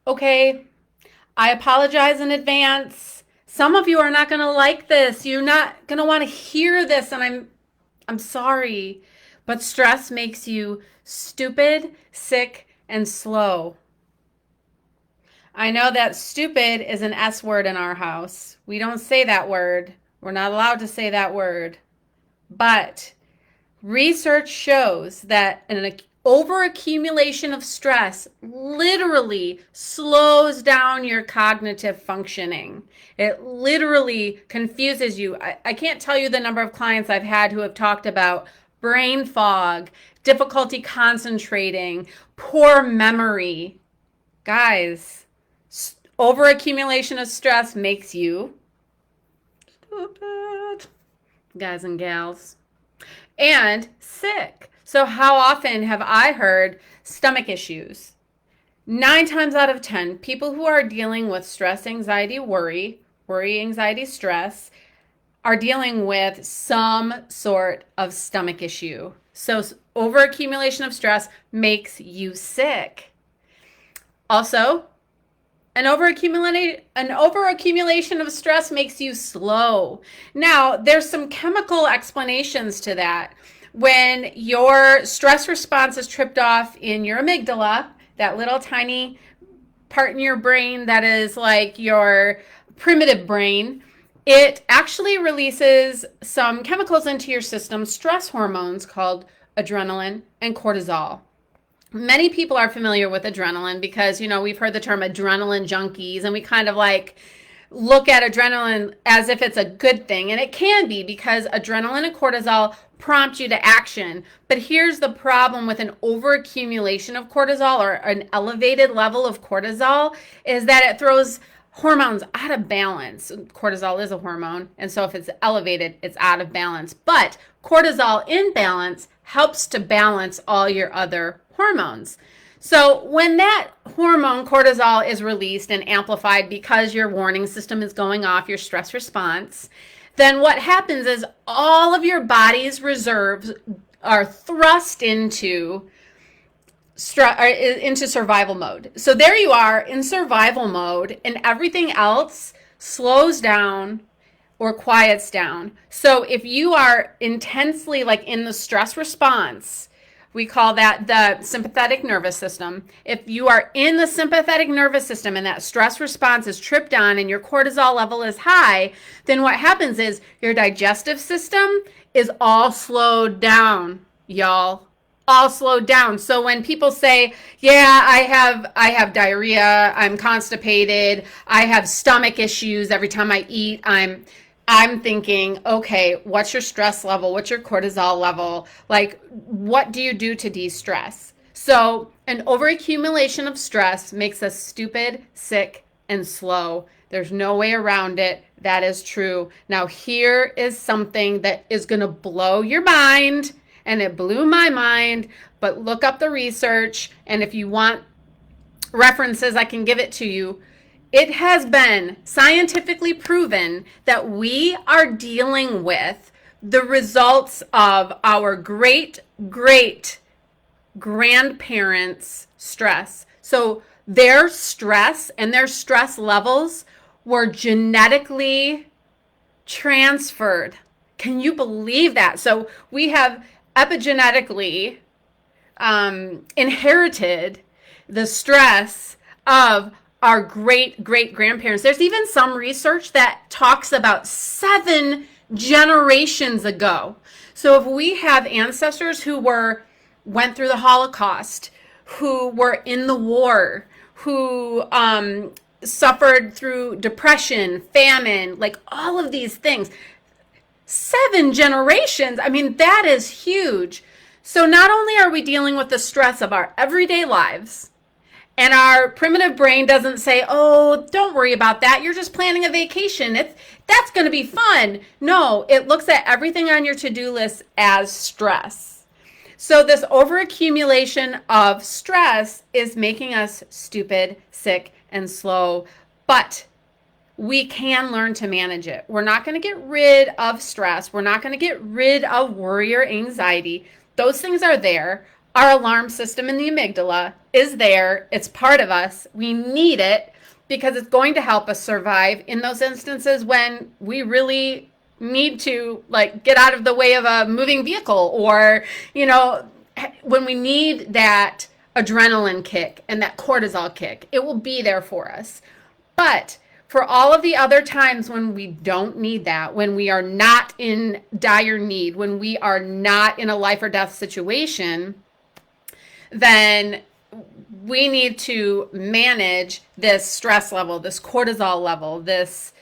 Okay, I apologize in advance. Some of you are not going to like this. You're not going to want to hear this, and I'm sorry. But stress makes you stupid, sick, and slow. I know that stupid is an S word in our house. We don't say that word. We're not allowed to say that word. But research shows that an overaccumulation of stress literally slows down your cognitive functioning. It literally confuses you. I can't tell you the number of clients I've had who have talked about brain fog, difficulty concentrating, poor memory. Guys, overaccumulation of stress makes you stupid, guys and gals, and sick. So, how often have I heard stomach issues? 9 times out of 10, people who are dealing with stress, anxiety, worry, anxiety, stress, are dealing with some sort of stomach issue. So, overaccumulation of stress makes you sick. Also, an overaccumulation of stress makes you slow. Now, there's some chemical explanations to that. When your stress response is tripped off in your amygdala, that little tiny part in your brain that is like your primitive brain, it actually releases some chemicals into your system, stress hormones called adrenaline and cortisol. Many people are familiar with adrenaline because, we've heard the term adrenaline junkies, and we kind of like look at adrenaline as if it's a good thing. And it can be, because adrenaline and cortisol prompt you to action. But here's the problem with an overaccumulation of cortisol, or an elevated level of cortisol, is that it throws hormones out of balance. Cortisol is a hormone, and so if it's elevated, it's out of balance. But cortisol in balance helps to balance all your other hormones. So when that hormone cortisol is released and amplified because your warning system is going off, your stress response, then what happens is all of your body's reserves are thrust into survival mode. So there you are in survival mode, and everything else slows down or quiets down. So if you are intensely like in the stress response, we call that the sympathetic nervous system. If you are in the sympathetic nervous system and that stress response is tripped on and your cortisol level is high, then what happens is your digestive system is all slowed down, y'all. All slowed down. So when people say, "Yeah, I have diarrhea, I'm constipated, I have stomach issues every time I eat," I'm thinking, okay, what's your stress level? What's your cortisol level? Like, what do you do to de-stress? So an overaccumulation of stress makes us stupid, sick, and slow. There's no way around it. That is true. Now, here is something that is going to blow your mind, and it blew my mind, but look up the research, and if you want references, I can give it to you. It has been scientifically proven that we are dealing with the results of our great grandparents' stress. So their stress and their stress levels were genetically transferred. Can you believe that? So we have epigenetically inherited the stress of our great grandparents. There's even some research that talks about 7 generations ago. So if we have ancestors who went through the Holocaust, who were in the war, who suffered through depression, famine, like all of these things, 7 generations. I mean, that is huge. So not only are we dealing with the stress of our everyday lives, and our primitive brain doesn't say, "Oh, don't worry about that. You're just planning a vacation. That's going to be fun." No, it looks at everything on your to-do list as stress. So this overaccumulation of stress is making us stupid, sick, and slow. But we can learn to manage it. We're not going to get rid of stress. We're not going to get rid of worry or anxiety. Those things are there. Our alarm system in the amygdala is there. It's part of us. We need it because it's going to help us survive in those instances when we really need to like get out of the way of a moving vehicle, or when we need that adrenaline kick and that cortisol kick. It will be there for us. But for all of the other times when we don't need that, when we are not in dire need, when we are not in a life or death situation, then we need to manage this stress level, this cortisol level, this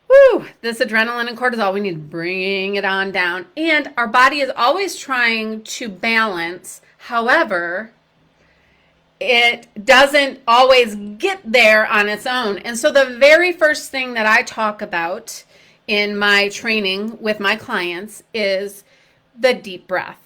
adrenaline and cortisol. We need to bring it on down. And our body is always trying to balance. However, it doesn't always get there on its own. And so the very first thing that I talk about in my training with my clients is the deep breath.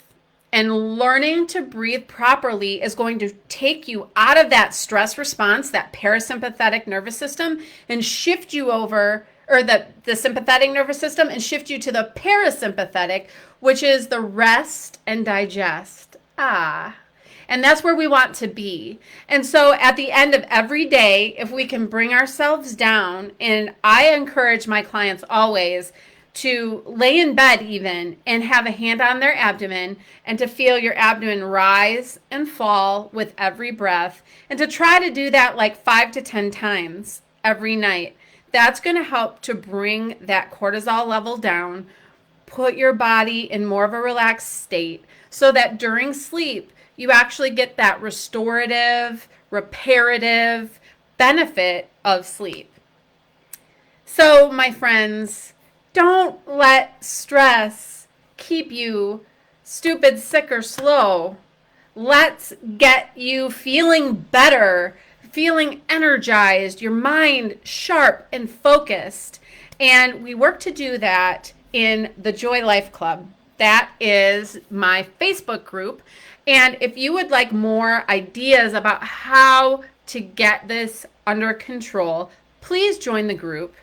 And learning to breathe properly is going to take you out of that stress response, that parasympathetic nervous system, and shift you over, or the sympathetic nervous system, and shift you to the parasympathetic, which is the rest and digest. And that's where we want to be. And so at the end of every day, if we can bring ourselves down, and I encourage my clients always to lay in bed even and have a hand on their abdomen, and to feel your abdomen rise and fall with every breath, and to try to do that like 5 to 10 times every night. That's going to help to bring that cortisol level down, put your body in more of a relaxed state, so that during sleep you actually get that restorative, reparative benefit of sleep. So my friends, don't let stress keep you stupid, sick, or slow. Let's get you feeling better, feeling energized, your mind sharp and focused. And we work to do that in the Joy Life Club. That is my Facebook group. And if you would like more ideas about how to get this under control, please join the group.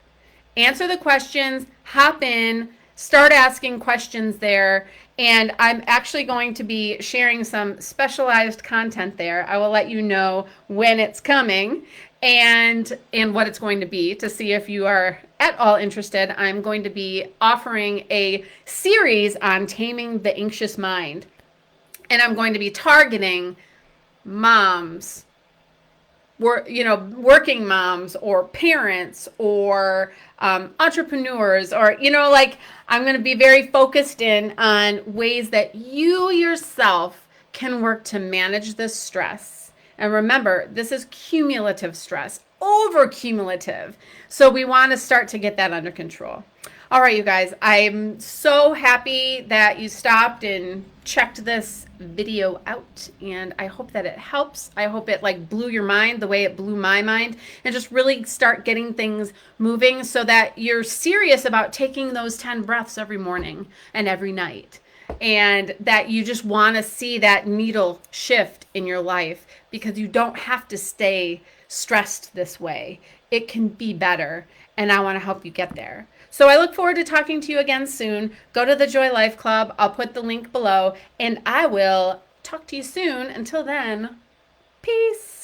Answer the questions, hop in, start asking questions there, and I'm actually going to be sharing some specialized content there. I will let you know when it's coming and what it's going to be, to see if you are at all interested. I'm going to be offering a series on taming the anxious mind, and I'm going to be targeting moms, working moms, or parents, or entrepreneurs, or I'm going to be very focused in on ways that you yourself can work to manage this stress. And remember, this is cumulative stress, over cumulative. So we want to start to get that under control. All right, you guys, I'm so happy that you stopped and checked this video out, and I hope that it helps. I hope it blew your mind the way it blew my mind, and just really start getting things moving so that you're serious about taking those 10 breaths every morning and every night, and that you just want to see that needle shift in your life, because you don't have to stay stressed this way. It can be better, and I want to help you get there. So I look forward to talking to you again soon. Go to the Joy Life Club. I'll put the link below, and I will talk to you soon. Until then, peace.